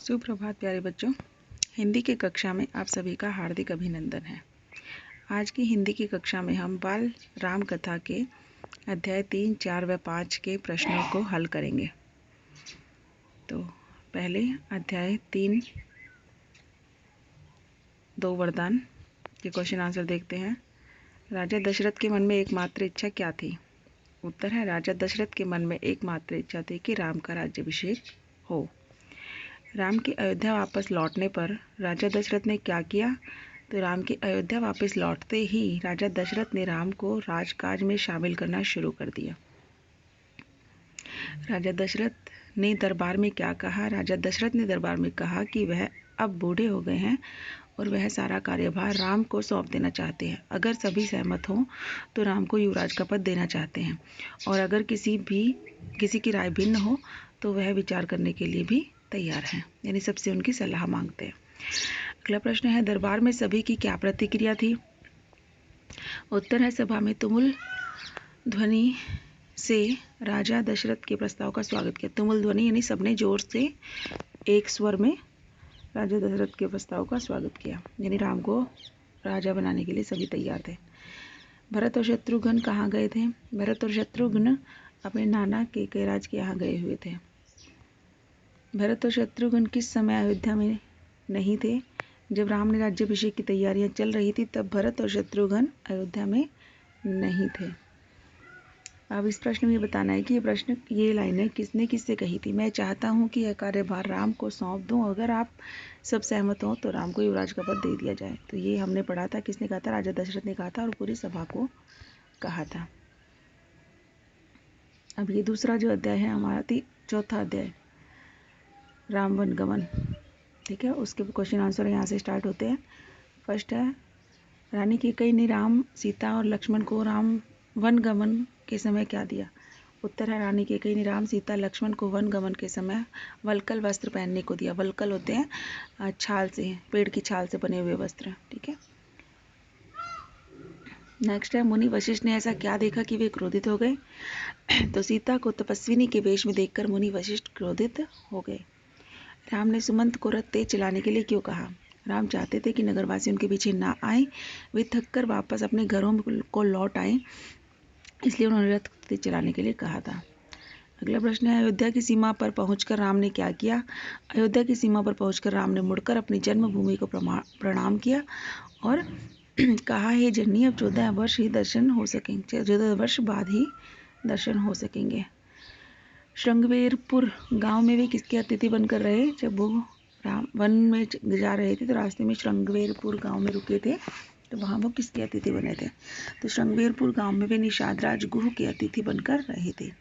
सुप्रभात प्यारे बच्चों। हिंदी की कक्षा में आप सभी का हार्दिक अभिनंदन है। आज की हिंदी की कक्षा में हम बाल राम कथा के अध्याय 3, 4 व 5 के प्रश्नों को हल करेंगे। तो पहले अध्याय 3 दो वरदान के क्वेश्चन आंसर देखते हैं। राजा दशरथ के मन में एकमात्र इच्छा क्या थी? उत्तर है, राजा दशरथ के मन में एकमात्र इच्छा थी कि राम का राज्याभिषेक हो। राम के अयोध्या वापस लौटने पर राजा दशरथ ने क्या किया? तो राम के अयोध्या वापस लौटते ही राजा दशरथ ने राम को राजकाज में शामिल करना शुरू कर दिया। राजा दशरथ ने दरबार में क्या कहा? राजा दशरथ ने दरबार में कहा कि वह अब बूढ़े हो गए हैं और वह सारा कार्यभार राम को सौंप देना चाहते हैं। अगर सभी सहमत हों तो राम को युवराज का पद देना चाहते हैं, और अगर किसी की राय भिन्न हो तो वह विचार करने के लिए भी तैयार हैं, यानी सबसे उनकी सलाह मांगते हैं। अगला प्रश्न है, दरबार में सभी की क्या प्रतिक्रिया थी? उत्तर है, सभा में तुमुल ध्वनि से राजा दशरथ के प्रस्ताव का स्वागत किया। तुमुल ध्वनि यानी सबने जोर से एक स्वर में राजा दशरथ के प्रस्ताव का स्वागत किया, यानी राम को राजा बनाने के लिए सभी तैयार थे। भरत और शत्रुघ्न कहाँ गए थे? भरत और शत्रुघ्न अपने नाना कैकेयराज के यहाँ गए हुए थे। भरत और शत्रुघ्न किस समय अयोध्या में नहीं थे? जब राम ने राज्याभिषेक की तैयारियां चल रही थी तब भरत और शत्रुघ्न अयोध्या में नहीं थे। अब इस प्रश्न में बताना है कि ये लाइनें किसने किससे कही थी। मैं चाहता हूं कि यह कार्यभार राम को सौंप दूं, अगर आप सब सहमत हो तो राम को युवराज का पद दे दिया जाए। तो ये हमने पढ़ा था, किसने कहा था? राजा दशरथ ने कहा था और पूरी सभा को कहा था। अब ये दूसरा जो अध्याय है हमारा चौथा अध्याय, राम वनगमन, ठीक है। उसके क्वेश्चन आंसर यहाँ से स्टार्ट होते हैं। फर्स्ट है, रानी कैकेयी ने राम, सीता और लक्ष्मण को राम वनगमन के समय क्या दिया? उत्तर है, रानी कैकेयी ने राम, सीता, लक्ष्मण को वनगमन के समय वल्कल वस्त्र पहनने को दिया। वल्कल होते हैं छाल से, पेड़ की छाल से बने हुए वस्त्र, ठीक है। नेक्स्ट है, मुनि वशिष्ठ ने ऐसा क्या देखा कि वे क्रोधित हो गए? तो सीता को तपस्विनी के वेश में देखकर मुनि वशिष्ठ क्रोधित हो गए। राम ने सुमंत को रथ तेज चलाने के लिए क्यों कहा? राम चाहते थे कि नगरवासी उनके पीछे ना आए, वे थककर वापस अपने घरों को लौट आए, इसलिए उन्होंने रथ तेज चलाने के लिए कहा था। अगला प्रश्न है, अयोध्या की सीमा पर पहुंचकर राम ने क्या किया? अयोध्या की सीमा पर पहुंचकर राम ने मुड़कर अपनी जन्मभूमि को प्रणाम किया और कहा, हे जननी, अब 14 वर्ष ही दर्शन हो सकेंगे, 14 वर्ष बाद ही दर्शन हो सकेंगे। श्रृंगवेरपुर गांव में वे किसके अतिथि बनकर रहे? जब वो राम वन में जा रहे थे तो रास्ते में श्रृंगवेरपुर गांव में रुके थे, तो वहाँ वो किसके अतिथि बने थे? तो श्रृंगवेरपुर गांव में वे निषाद राज गुह के अतिथि बनकर रहे थे।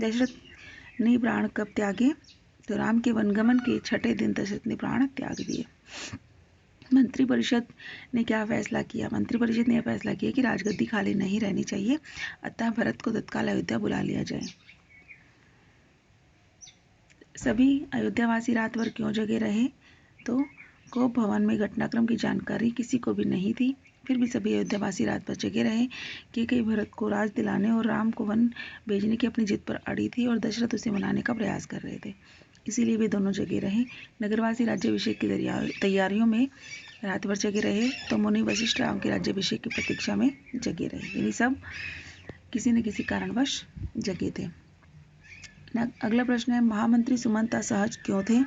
दशरथ ने प्राण कब त्यागे? तो राम के वनगमन के 6ठे दिन दशरथ ने प्राण त्याग दिए। मंत्रिपरिषद ने क्या फैसला किया? मंत्रिपरिषद ने यह फैसला किया कि राजगद्दी खाली नहीं रहनी चाहिए, अतः भरत को तत्काल अयोध्या बुला लिया जाए। सभी अयोध्यावासी रात भर क्यों जगे रहे? तो कोप भवन में घटनाक्रम की जानकारी किसी को भी नहीं थी, फिर भी सभी अयोध्यावासी रात भर जगे रहे। कैकेयी भरत को राज दिलाने और राम को वन भेजने की अपनी जिद पर अड़ी थी और दशरथ उसे मनाने का प्रयास कर रहे थे, इसीलिए वे दोनों जगे रहे। नगरवासी राज्याभिषेक की तैयारियों में रात भर जगे रहे, तो मुनि वशिष्ठ राम के राज्याभिषेक की प्रतीक्षा में जगे रहे, यानी सब किसी न किसी कारणवश जगे थे। अगला प्रश्न है, महामंत्री सुमंत असहज क्यों थे?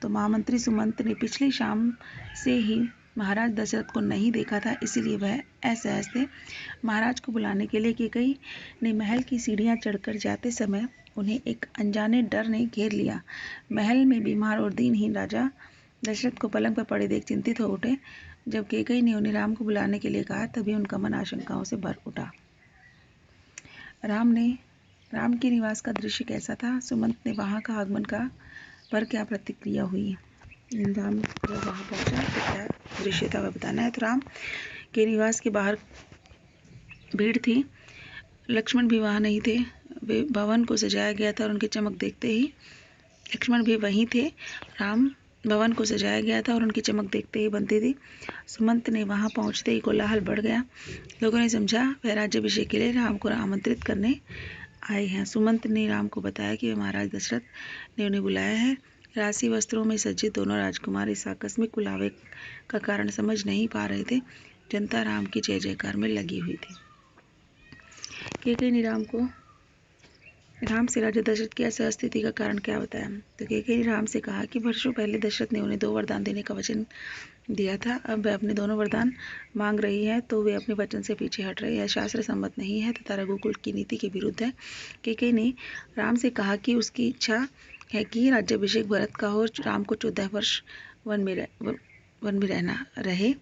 तो महामंत्री सुमंत ने पिछली शाम से ही महाराज दशरथ को नहीं देखा था, इसीलिए वह असहज थे। महाराज को बुलाने के लिए कैकेयी ने महल की सीढ़ियां चढ़कर जाते समय उन्हें एक अनजाने डर ने घेर लिया। महल में बीमार और दीनहीन राजा दशरथ को पलंग पर पड़े देख चिंतित हो उठे। जब कैकेयी ने उन्हें राम को बुलाने के लिए कहा, तभी उनका मन आशंकाओं से भर उठा। राम के निवास का दृश्य कैसा था? सुमंत ने वहां का आगमन पर क्या प्रतिक्रिया हुई? राम जब वहां पहुंचा तो क्या दृश्य था वह बताना है। तो राम के निवास के बाहर भीड़ थी, लक्ष्मण भी वहां नहीं थे। वे भवन को सजाया गया था और उनकी चमक देखते ही लक्ष्मण भी वहीं थे। राम भवन को सजाया गया था और उनकी चमक देखते ही बनती थी। सुमंत ने वहां पहुंचते ही कोलाहल बढ़ गया। लोगों ने समझा वह राज्याभिषेक के लिए राम को आमंत्रित करने आए हैं। सुमंत ने राम को बताया कि महाराज दशरथ ने उन्हें बुलाया है राशि वस्त्रों में सज्जित दोनों राजकुमार इस आकस्मिक बुलावे का कारण समझ नहीं पा रहे थे। जनता राम की जय जयकार में लगी हुई थी। कैकेयी ने राम से राजा दशरथ की असह स्थिति का कारण क्या बताया? तो कैकेयी ने राम से कहा कि वर्षों पहले दशरथ ने उन्हें 2 वरदान देने का वचन दिया था। अब वे अपने दोनों वरदान मांग रही है तो वे अपने वचन से पीछे हट रहे। यह शास्त्र सम्मत नहीं है तथा रघुकुल की नीति के विरुद्ध है। कैकेयी ने राम से कहा कि उसकी इच्छा है कि राज्याभिषेक भरत का हो, राम को 14 वर्ष वन में रहना रहे।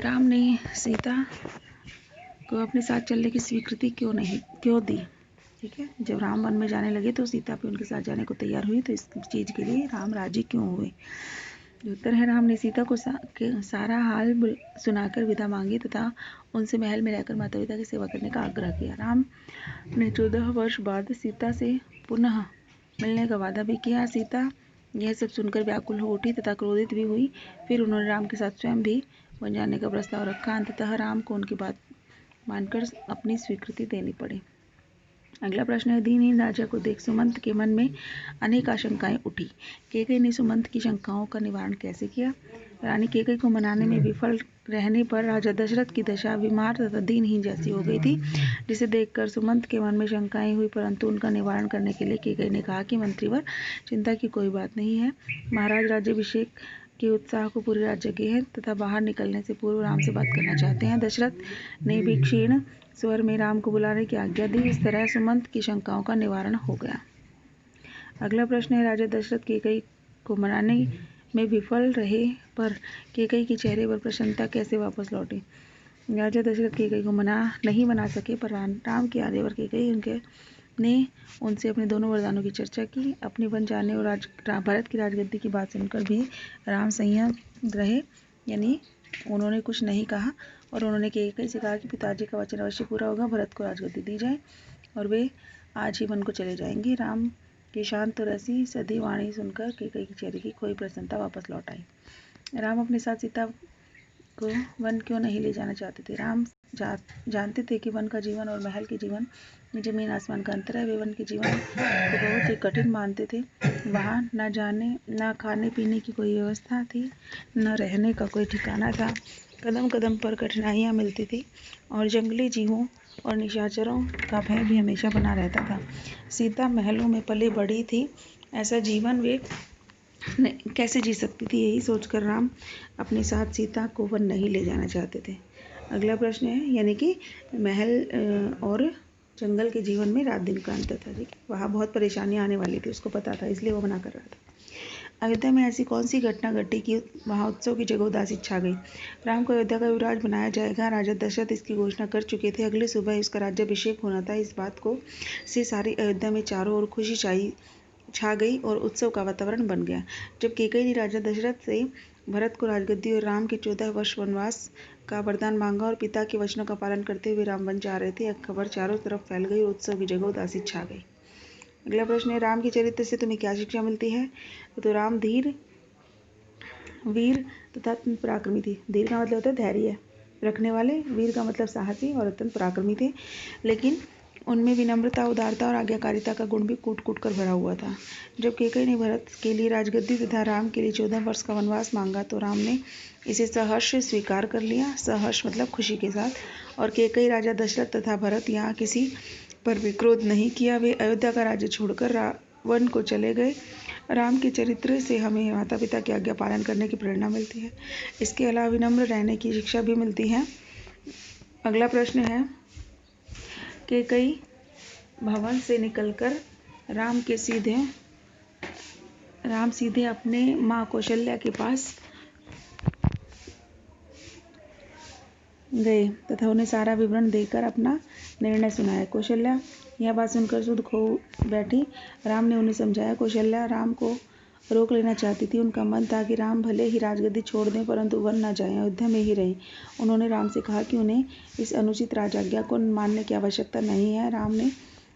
राम ने सीता को अपने साथ चलने की स्वीकृति क्यों दी? ठीक है, जब राम वन में जाने लगे तो सीता भी उनके साथ जाने को तैयार हुई, तो इस चीज के लिए राम राजी क्यों हुए? उत्तर है, राम ने सीता को सारा हाल सुनाकर विदा मांगी तथा उनसे महल में रहकर माता पिता की सेवा करने का आग्रह किया। राम ने 14 वर्ष बाद सीता से पुनः मिलने का वादा भी किया। सीता यह सब सुनकर व्याकुल हो उठी तथा क्रोधित भी हुई। फिर उन्होंने राम के साथ स्वयं भी वन जाने का प्रस्ताव रखा। अंततः राम को उनकी बात मानकर अपनी स्वीकृति देनी पड़ी। अगला प्रश्न है, दीनहीन राजा को देख सुमंत के मन में अनेक आशंकाएं उठी। कैकेयी ने सुमंत की शंकाओं का निवारण कैसे किया? रानी कैकेयी को मनाने में विफल रहने पर राजा दशरथ की दशा बीमार तथा दीनहीन जैसी हो गई थी, जिसे देखकर सुमंत के मन में शंकाएं हुई, परंतु उनका निवारण करने के लिए कैकेयी ने कहा कि मंत्रीवर, चिंता की कोई बात नहीं है। महाराज राज्याभिषेक के उत्साह को पूरी रात जगे हैं तथा बाहर निकलने से पूर्व राम से बात करना चाहते हैं। दशरथ ने भी क्षीण स्वर में राम को बुलाने की आज्ञा दी। इस तरह सुमंत की शंकाओं का निवारण हो गया। अगला प्रश्न है, राजा दशरथ कैकेयी को मनाने में विफल रहे पर कैकेयी के चेहरे पर प्रसन्नता कैसे वापस लौटी? राजा दशरथ कैकेयी को नहीं मना सके, पर राम के आने पर कैकेयी ने उनसे अपने दोनों वरदानों की चर्चा की। अपने वन जाने और भरत की राजगद्दी की बात सुनकर भी राम संयम रहे, यानी उन्होंने कुछ नहीं कहा और उन्होंने कैकेयी से कहा कि पिताजी का वचन अवश्य पूरा होगा, भरत को राजगद्दी दी जाए और वे आज ही वन को चले जाएंगे। राम की शांत और ऐसी सधी वाणी सुनकर कैकेयी के चेहरे की खोई प्रसन्नता वापस लौट आई। राम अपने साथ सीता को वन क्यों नहीं ले जाना चाहते थे? राम जानते थे कि वन का जीवन और महल के जीवन में जमीन आसमान का अंतर है। वे वन के जीवन को बहुत ही कठिन मानते थे। वहाँ न खाने पीने की कोई व्यवस्था थी, न रहने का कोई ठिकाना था। कदम कदम पर कठिनाइयाँ मिलती थी और जंगली जीवों और निशाचरों का भय भी हमेशा बना रहता था। सीता महलों में पली बड़ी थी, ऐसा जीवन वे कैसे जी सकती थी? यही सोचकर राम अपने साथ सीता को वन नहीं ले जाना चाहते थे। अगला प्रश्न है, यानी कि महल और जंगल के जीवन में रात दिन का अंतर था। ठीक है, वहाँ बहुत परेशानियाँ आने वाली थी, उसको पता था, इसलिए वो मना कर रहा था। अयोध्या में ऐसी कौन सी घटना घटी कि वहाँ उत्सव की जगह उदासी छा गई? राम को अयोध्या का युवराज बनाया जाएगा। राजा दशरथ इसकी घोषणा कर चुके थे। अगली सुबह उसका राज्याभिषेक होना था। इस बात को से सारी अयोध्या में चारों ओर खुशी छा गई और उत्सव का वातावरण बन गया। जब कैकेयी ने राजा दशरथ से भरत को राजगद्दी और राम के 14 वर्ष वनवास का वरदान मांगा और पिता के वचनों का पालन करते हुए राम वन जा रहे थे, यह खबर चारों तरफ फैल गई और उत्सव की जगह उदासी छा गई। अगला प्रश्न है, राम के चरित्र से तुम्हें क्या शिक्षा मिलती है? तो राम धीर, वीर तथा अत्यंत पराक्रमी थे। धीर का मतलब होता है धैर्य रखने वाले, वीर का मतलब साहसी और अत्यंत पराक्रमी थे, लेकिन उनमें विनम्रता, उदारता और आज्ञाकारिता का गुण भी कूट कूट कर भरा हुआ था। जब कैकेयी ने भरत के लिए राजगद्दी तथा राम के लिए 14 वर्ष का वनवास मांगा तो राम ने इसे सहर्ष स्वीकार कर लिया। सहर्ष मतलब खुशी के साथ। और कैकेयी, राजा दशरथ तथा भरत यहाँ किसी पर भी क्रोध नहीं किया। वे अयोध्या का राज्य छोड़कर वन को चले गए। राम के चरित्र से हमें माता पिता की आज्ञा पालन करने की प्रेरणा मिलती है। इसके अलावा विनम्र रहने की शिक्षा भी मिलती है। अगला प्रश्न है, कैकेयी भवन से निकलकर राम सीधे अपने माँ कौशल्या के पास गए तथा उन्हें सारा विवरण देकर अपना निर्णय सुनाया। कौशल्या यह बात सुनकर सुध खो बैठी। राम ने उन्हें समझाया। कौशल्या राम को रोक लेना चाहती थी। उनका मन था कि राम भले ही राजगद्दी छोड़ दें, परंतु वन न जाएं, अयोध्या में ही रहें। उन्होंने राम से कहा कि उन्हें इस अनुचित राजाज्ञा को मानने की आवश्यकता नहीं है। राम ने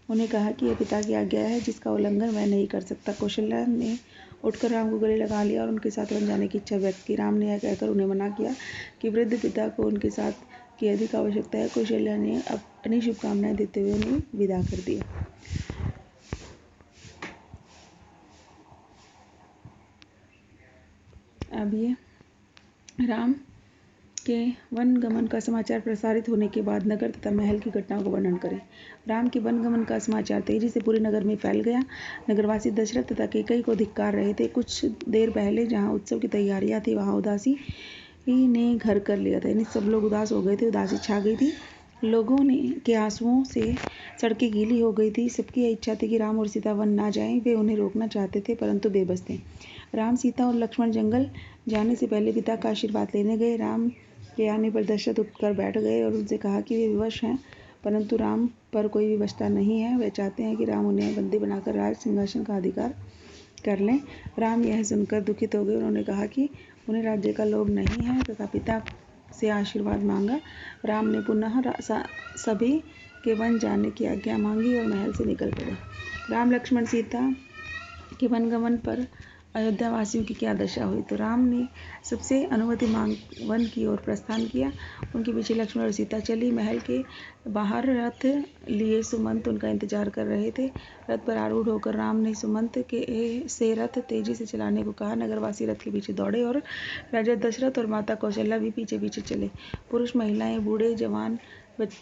उन्हें कहा कि यह पिता की आज्ञा है जिसका उल्लंघन मैं नहीं कर सकता। कौशल्या ने उठकर राम को गले लगा लिया और उनके साथ वन जाने की इच्छा व्यक्त की। राम ने यह कहकर उन्हें मना किया कि वृद्ध पिता को उनके साथ की अधिक आवश्यकता है। कौशल्या ने अपनी शुभकामनाएं देते हुए उन्हें विदा कर दिया। अब ये राम के वन गमन का समाचार प्रसारित होने के बाद नगर तथा महल की घटनाओं का वर्णन करें। राम के वन गमन का समाचार तेजी से पूरे नगर में फैल गया। नगरवासी दशरथ तथा कैकेयी को धिक्कार रहे थे। कुछ देर पहले जहाँ उत्सव की तैयारियां थी वहाँ उदासी ने घर कर लिया था। यानी सब लोग उदास हो गए थे, उदासी छा गई थी। लोगों ने के आंसुओं से सड़कें गीली हो गई थी। सबकी यह इच्छा थी कि राम और सीता वन ना जाएं। वे उन्हें रोकना चाहते थे परंतु बेबस थे। राम, सीता और लक्ष्मण जंगल जाने से पहले पिता का आशीर्वाद लेने गए। राम के आने पर दशरथ उठकर बैठ गए और उनसे कहा कि वे विवश हैं, परंतु राम पर कोई विवशता नहीं है। वे चाहते हैं कि राम उन्हें बंदी बनाकर राज सिंहासन का अधिकार कर लें। राम यह सुनकर दुखित हो गए। उन्होंने कहा कि उन्हें राज्य का लोभ नहीं है तथा पिता से आशीर्वाद मांगा। राम ने पुनः सभी के वन जाने की आज्ञा मांगी और महल से निकल पड़े। राम, लक्ष्मण, सीता के वनगमन पर अयोध्या वासियों की क्या दशा हुई। तो राम ने सबसे अनुमति मांग वन की ओर प्रस्थान किया। उनके पीछे लक्ष्मण और सीता चली। महल के बाहर रथ लिए सुमंत उनका इंतजार कर रहे थे। रथ पर आरूढ़ होकर राम ने सुमंत से रथ तेजी से चलाने को कहा। नगरवासी रथ के पीछे दौड़े और राजा दशरथ और माता कौशल्या भी पीछे पीछे चले। पुरुष, महिलाएं, बूढ़े, जवान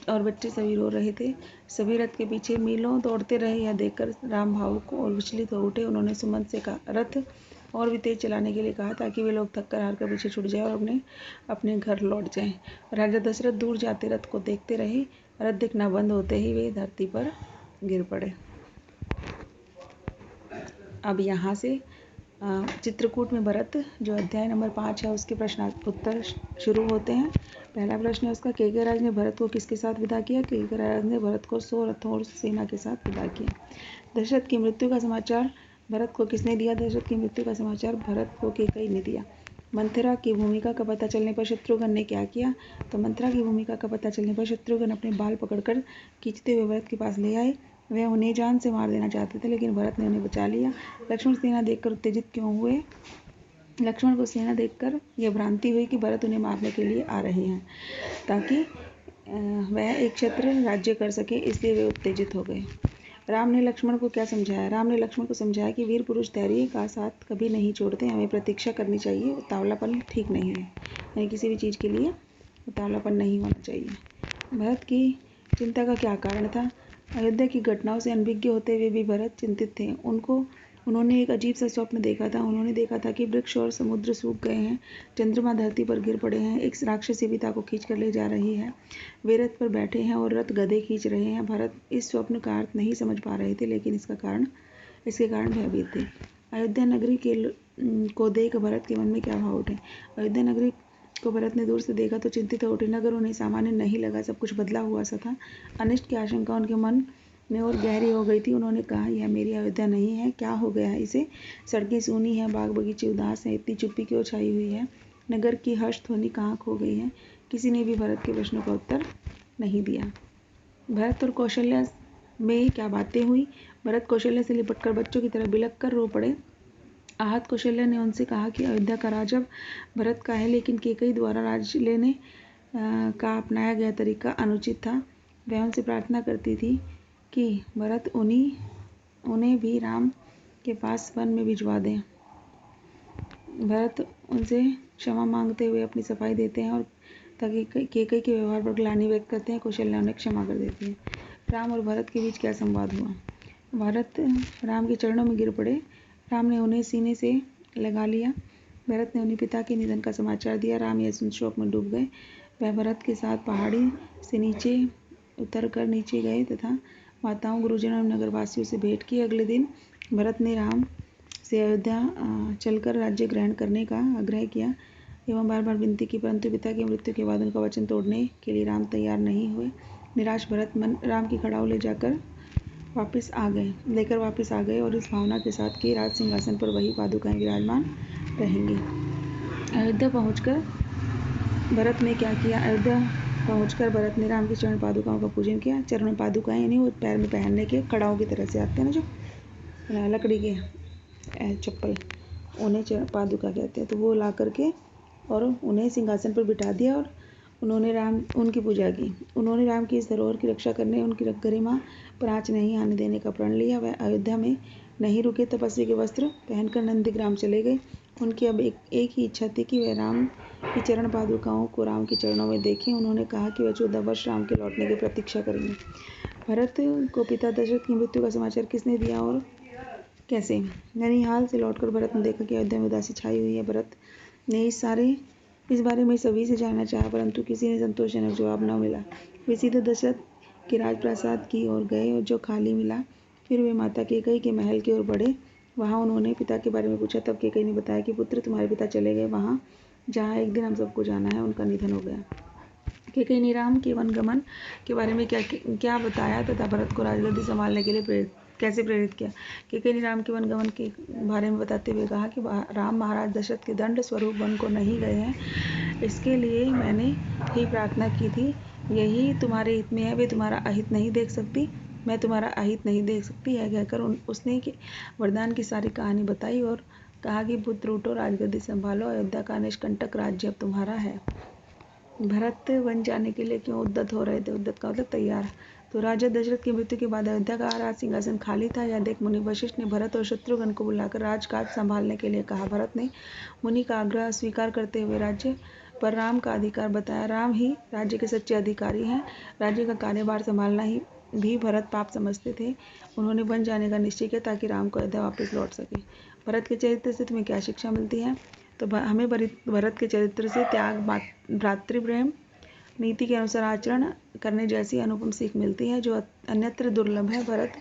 और बच्चे सभी रो रहे थे। सभी रथ के पीछे मीलों दौड़ते रहे। यह देखकर राम भावुक और विचलित हो उठे। उन्होंने सुमंत से रथ और भी तेज चलाने के लिए कहा ताकि वे लोग थक कर हार कर पीछे छूट जाए और अपने घर लौट जाएं। राजा दशरथ दूर जाते रथ को देखते रहे। रथ दिखना बंद होते ही वे धरती पर गिर पड़े। अब यहाँ से चित्रकूट में भरत जो अध्याय नंबर 5 है उसके प्रश्न उत्तर शुरू होते हैं। पहला प्रश्न है उसका, कैकेयी राज ने भरत को किसके साथ विदा किया। कैकेयी राज ने भरत को 100 रथों और सेना के साथ विदा किया। दशरथ की मृत्यु का समाचार भरत को किसने दिया। दशरथ की मृत्यु का समाचार भरत को कैकेयी ने दिया। मंथरा की भूमिका का पता चलने पर शत्रुघ्न ने क्या किया। तो मंथरा की भूमिका का पता चलने पर शत्रुघ्न अपने बाल पकड़कर खींचते हुए भरत के पास ले आए। वह उन्हें जान से मार देना चाहते थे लेकिन भरत ने उन्हें बचा लिया। लक्ष्मण सेना देखकर उत्तेजित क्यों हुए। लक्ष्मण को सेना देखकर यह भ्रांति हुई कि भरत उन्हें मारने के लिए आ रहे हैं ताकि वह एक क्षत्र राज्य कर सके, इसलिए वे उत्तेजित हो गए। राम ने लक्ष्मण को क्या समझाया। राम ने लक्ष्मण को समझाया कि वीर पुरुष धैर्य का साथ कभी नहीं छोड़ते, हमें प्रतीक्षा करनी चाहिए। उतावलापन ठीक नहीं है, यानी किसी भी चीज़ के लिए उतावलापन नहीं होना चाहिए। भरत की चिंता का क्या कारण था। अयोध्या की घटनाओं से अनभिज्ञ होते हुए भी भरत चिंतित थे। उन्होंने एक अजीब सा स्वप्न देखा था। उन्होंने देखा था कि वृक्ष और समुद्र सूख गए हैं, चंद्रमा धरती पर गिर पड़े हैं, एक राक्षसी पिता को खींच कर ले जा रही है, वे रथ पर बैठे हैं और रथ गधे खींच रहे हैं। भरत इस स्वप्न का अर्थ नहीं समझ पा रहे थे लेकिन इसके कारण भयभीत थे। अयोध्या नगरी को देख भरत के मन में क्या भाव उठे। अयोध्या नगरी को भरत ने दूर से देखा तो चिंतित हो उठे। नगर उन्हें सामान्य नहीं लगा, सब कुछ बदला हुआ सा था। अनिष्ट की आशंका उनके मन में और गहरी हो गई थी। उन्होंने कहा, यह मेरी अयोध्या नहीं है, क्या हो गया है इसे। सड़कें सूनी हैं, बाग बगीचे उदास हैं, इतनी चुप्पी क्यों छाई हुई है। नगर की हर्ष ध्वनि कहाँ खो गई है। किसी ने भी भरत के प्रश्नों का उत्तर नहीं दिया। भरत और कौशल्या में क्या बातें हुई। भरत कौशल्या से लिपटकर बच्चों की तरह बिलख कर रो पड़े। आहत कौशल्या ने उनसे कहा कि अयोध्या का राज अब भरत का है, लेकिन कैकेयी द्वारा राज लेने का अपनाया गया तरीका अनुचित था। वह उनसे प्रार्थना करती थी कि भरत उन्हें भी राम के पास वन में भिजवा दें। भरत उनसे क्षमा मांगते हुए अपनी सफाई देते हैं और ताकि कैकेयी के व्यवहार पर ग्लानि व्यक्त करते हैं। कौशल्या उन्हें क्षमा कर देती है। राम और भरत के बीच क्या संवाद हुआ। भरत राम के चरणों में गिर पड़े। राम ने उन्हें सीने से लगा लिया। भरत ने उन्हें पिता के निधन का समाचार दिया। राम यह सुन शोक में डूब गए। वह भरत के साथ पहाड़ी से नीचे उतरकर नीचे गए तथा माताओं, गुरुजनों और नगरवासियों से भेंट की। अगले दिन भरत ने राम से अयोध्या चलकर राज्य ग्रहण करने का आग्रह किया एवं बार बार विनती की, परंतु पिता की मृत्यु के बाद उनका वचन तोड़ने के लिए राम तैयार नहीं हुए। निराश भरत राम की खड़ाऊ लेकर वापस आ गए और इस भावना के साथ कि राज सिंहासन पर वही पादुकाएं विराजमान रहेंगी। अयोध्या पहुंचकर भरत ने क्या किया। अयोध्या पहुंचकर भरत ने राम की चरण पादुकाओं का पूजन किया। चरण पादुकाएं यानी वो पैर में पहनने के खड़ाओं की तरह से आते हैं ना, जो लकड़ी के चप्पल, उन्हें चरण पादुका कहते हैं। तो वो ला करके और उन्हें सिंहासन पर बिठा दिया और उनकी पूजा की। उन्होंने राम की इस धरोहर की रक्षा करने, उनकी गरिमा पर आँच नहीं आने देने का प्रण लिया। वह अयोध्या में नहीं रुके, तपस्वी के वस्त्र पहनकर नंदीग्राम चले गए। उनकी अब एक ही इच्छा थी कि वे राम की चरण पादुकाओं को राम के चरणों में देखें। उन्होंने कहा कि वे 14 वर्ष राम के लौटने की प्रतीक्षा करेंगे। भरत को पिता दशरथ की मृत्यु का समाचार किसने दिया और कैसे? ननिहाल से लौटकर भरत ने देखा कि अयोध्या में उदासी छाई हुई है। भरत ने इस बारे में सभी से जानना चाहा, परंतु किसी ने संतोषजनक जवाब न मिला। वे सीधे दशरथ के राजप्रासाद की ओर गए और जो खाली मिला। फिर वे माता कैकेयी के महल की ओर बढ़े। वहां उन्होंने पिता के बारे में पूछा। तब कैकेयी ने बताया कि पुत्र, तुम्हारे पिता चले गए वहां जहाँ एक दिन हम सबको जाना है, उनका निधन हो गया। कैकेयी ने राम के वनगमन के बारे में क्या बताया तथा भरत को राजगद्दी संभालने के लिए कैसे प्रेरित किया। कैकेयी ने राम के वनगमन के बारे में बताते हुए कहा कि राम महाराज दशरथ के दंड स्वरूप वन को नहीं गए हैं, इसके लिए मैंने ही प्रार्थना की थी। यही तुम्हारे हित में है, वे तुम्हारा अहित नहीं देख सकती, मैं तुम्हारा अहित नहीं देख सकती। यह कहकर उसने वरदान की सारी कहानी बताई और कहा कि पुत्र उठो, राजगद्दी संभालो, अयोध्या का निष्कंटक राज्य अब तुम्हारा है। भरत वन जाने के लिए क्यों उद्यत हो रहे थे? उद्यत का मतलब तैयार। तो राजा दशरथ की मृत्यु के बाद अयोध्या का राज सिंहासन खाली था। यह देख मुनि वशिष्ठ ने भरत और शत्रुघ्न को बुलाकर राजकाज संभालने के लिए कहा। भरत ने मुनि का आग्रह स्वीकार करते हुए राज्य पर राम का अधिकार बताया। राम ही राज्य के सच्चे अधिकारी हैं। राज्य का कार्यभार संभालना ही भी भरत पाप समझते थे। उन्होंने वन जाने का निश्चय किया ताकि राम को अयोध्या वापस लौट सके। भरत के चरित्र से तुम्हें क्या शिक्षा मिलती है? तो हमें भरत के चरित्र से त्याग, भ्रातृप्रेम, नीति के अनुसार आचरण करने जैसी अनुपम सीख मिलती है, जो अन्यत्र दुर्लभ है। भरत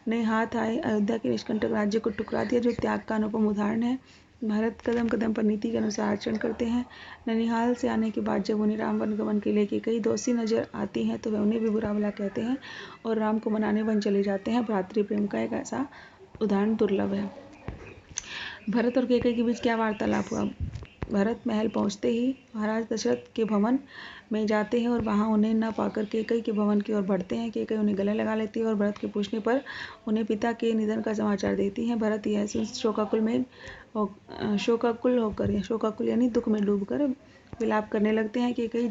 ने हाथ आए अयोध्या के निष्कंटक राज्य को टुकरा दिया, जो त्याग का अनुपम उदाहरण है। भरत कदम कदम पर नीति के अनुसार आचरण करते हैं। ननिहाल से आने के बाद जब उन्हें राम वनगमन के लिए कैकेयी दोषी नजर आती हैं तो वे उन्हें भी बुरा भला कहते हैं और राम को मनाने वन चले जाते हैं। भ्रातृप्रेम का एक ऐसा उदाहरण दुर्लभ है। भरत और कैकेयी के बीच क्या वार्तालाप हुआ? भरत महल पहुंचते ही महाराज दशरथ के भवन में जाते हैं और वहां उन्हें न पाकर कैकेयी के भवन की ओर बढ़ते हैं। कैकेयी उन्हें गले लगा लेती है और भरत के पूछने पर उन्हें पिता के निधन का समाचार देती है। भरत यह सुन शोकाकुल यानी दुख में डूबकर विलाप करने लगते हैं। कैकेयी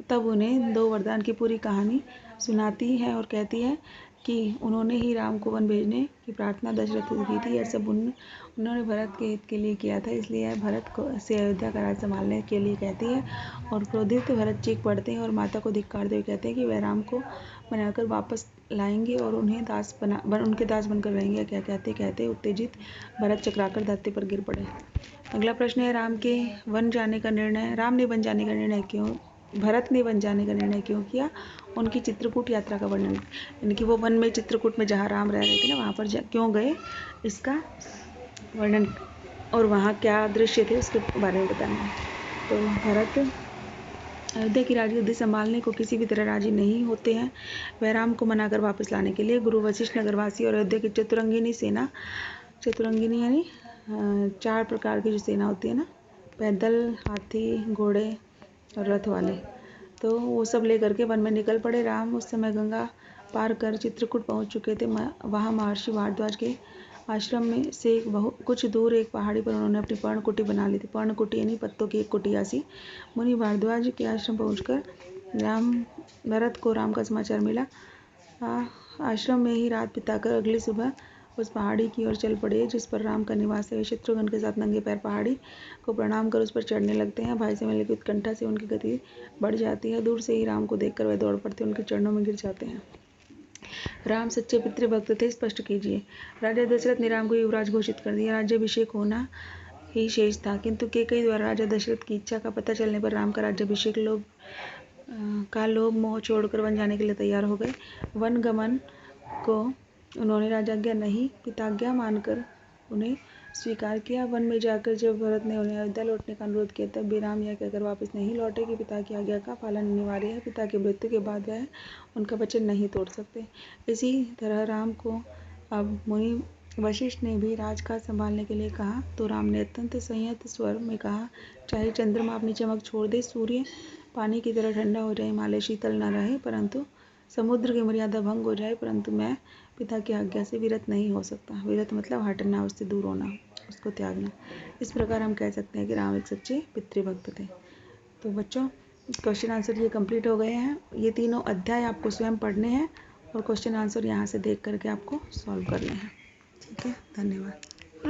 तब उन्हें 2 वरदान की पूरी कहानी सुनाती है और कहती है कि उन्होंने ही राम को वन भेजने की प्रार्थना दशरथ से की थी। यह सब उन्होंने भरत के हित के लिए किया था, इसलिए यह भरत से अयोध्या का राज संभालने के लिए कहती है। और क्रोधित भरत चीख पड़ते हैं और माता को धिक्कारते हुए कहते हैं कि वह राम को मनाकर वापस लाएंगे और उनके दास बनकर रहेंगे। क्या कहते उत्तेजित भरत चक्राकर धरती पर गिर पड़े। अगला प्रश्न है, भरत ने वन जाने का निर्णय क्यों किया? उनकी चित्रकूट यात्रा का वर्णन, यानी कि वो वन में चित्रकूट में जहाँ राम रह रहे थे ना, वहाँ पर क्यों गए, इसका वर्णन और वहाँ क्या दृश्य थे उसके बारे में बताना है। तो भरत अयोध्या की राजगद्दी संभालने को किसी भी तरह राजी नहीं होते हैं। वह राम को मनाकर वापस लाने के लिए गुरु वशिष्ठ, नगरवासी और अयोध्या की चतुरंगिनी यानी 4 प्रकार की जो सेना होती है ना, पैदल, हाथी, घोड़े और रथ वाले, तो वो सब लेकर के वन में निकल पड़े। राम उस समय गंगा पार कर चित्रकूट पहुंच चुके थे। वहाँ महर्षि भारद्वाज के आश्रम में से कुछ दूर एक पहाड़ी पर उन्होंने अपनी पर्णकुटी बना ली थी। पर्णकुटी यानी पत्तों की एक कुटिया सी। मुनि भारद्वाज के आश्रम पहुंचकर भरत को राम का समाचार मिला। आश्रम में ही रात बिताकर अगली सुबह उस पहाड़ी की ओर चल पड़े जिस पर राम का निवास है। वे शत्रुघ्न के साथ नंगे पैर पहाड़ी को प्रणाम कर उस पर चढ़ने लगते हैं। भाई से मिलने की उत्कंठा से उनकी गति बढ़ जाती है। दूर से ही राम को देखकर वे दौड़ पड़ते उनके चरणों में गिर जाते हैं। राम सच्चे पितृभक्त थे, स्पष्ट कीजिए। राजा दशरथ ने राम को युवराज घोषित कर दिया। राज्याभिषेक होना ही शेष था, किंतु कैकेयी द्वारा राजा दशरथ की इच्छा का पता चलने पर राम का राज्याभिषेक लोभ मोह छोड़कर वन जाने के लिए तैयार हो गए। वन गमन को उन्होंने राजाज्ञा नहीं पिताज्ञा मानकर उन्हें स्वीकार किया। वन में जाकर जब भरत ने उन्हें अयोध्या लौटने का अनुरोध किया तब भी राम यह कहकर वापस नहीं लौटे कि पिता की आज्ञा का पालन अनिवार्य है। पिता की मृत्यु के बाद वह उनका वचन नहीं तोड़ सकते। इसी तरह राम को अब मुनि वशिष्ठ ने भी राजकाज संभालने के लिए कहा तो राम ने अत्यंत संयत स्वर में कहा, चाहे चंद्रमा अपनी चमक छोड़ दे, सूर्य पानी की तरह ठंडा हो जाए, हिमालय शीतल न रहे, परंतु समुद्र की मर्यादा भंग हो जाए, परंतु मैं पिता की आज्ञा से विरत नहीं हो सकता। विरत मतलब हटना, उससे दूर होना, उसको त्यागना। इस प्रकार हम कह सकते हैं कि राम एक सच्चे पितृभक्त थे। तो बच्चों, क्वेश्चन आंसर ये कंप्लीट हो गए हैं। ये तीनों अध्याय आपको स्वयं पढ़ने हैं और क्वेश्चन आंसर यहाँ से देख करके आपको सॉल्व करने हैं। ठीक है, धन्यवाद।